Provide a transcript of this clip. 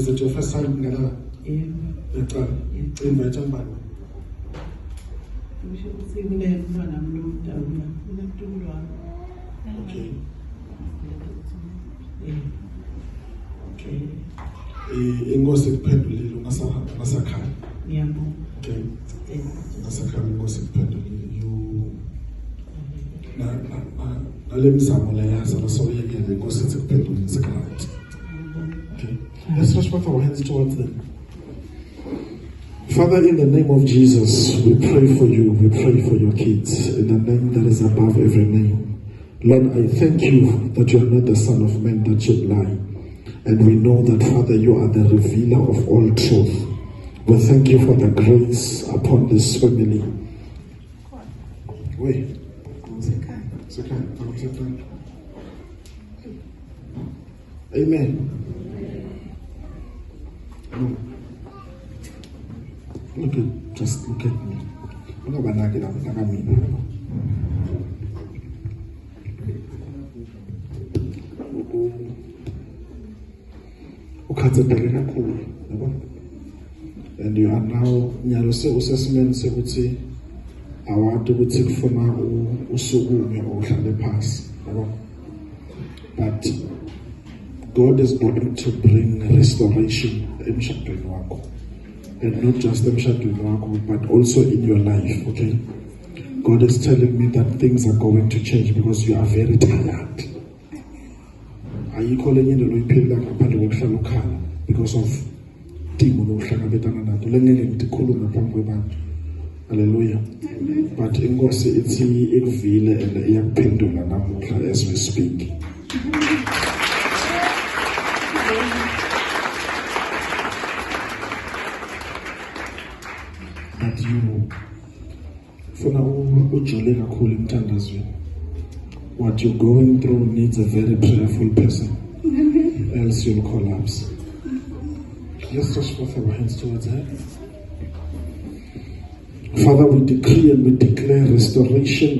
Is it your first time in Ghana? Invite somebody. Okay. Okay. Ingosi kuphendulile ungasakhali. Yebo. Okay. Ungasakhali ingosi kuphendulile. You nale mizamo leyaza lasoyekele ingosi kuphendulile sekhali. Okay. Let's stretch both our hands towards them. Father, in the name of Jesus, we pray for you. We pray for your kids in the name that is above every name. Lord, I thank you that you are not the Son of Man that should lie. And we know that, Father, you are the revealer of all truth. We thank you for the grace upon this family. Wait. It's okay. Amen. No. Just look at me. I'm not going to get up. And you are now nyalo assessment sekuthi awade ukuthi kufuna usukume uhlale phasi yabo. But God is going to bring restoration emshadweni wakho, and not just emshadweni wakho but also in your life. Okay, God is telling me that things are going to change because you are very tired. Ayikho lenye into loyiphila ngaphandle kokuhlala ukhala because of timo lokuhlangabetana nato lengeke ngikhuluma phambi kwabantu. Hallelujah. But inkosi ithi ikuvile and iyakuphendula namuhla as we speak. But you funa ujole kakhulu emthandazweni. What you're going through needs a very prayerful person, else you'll collapse. Let's stretch both our hands towards her. Father, we decree and we declare restoration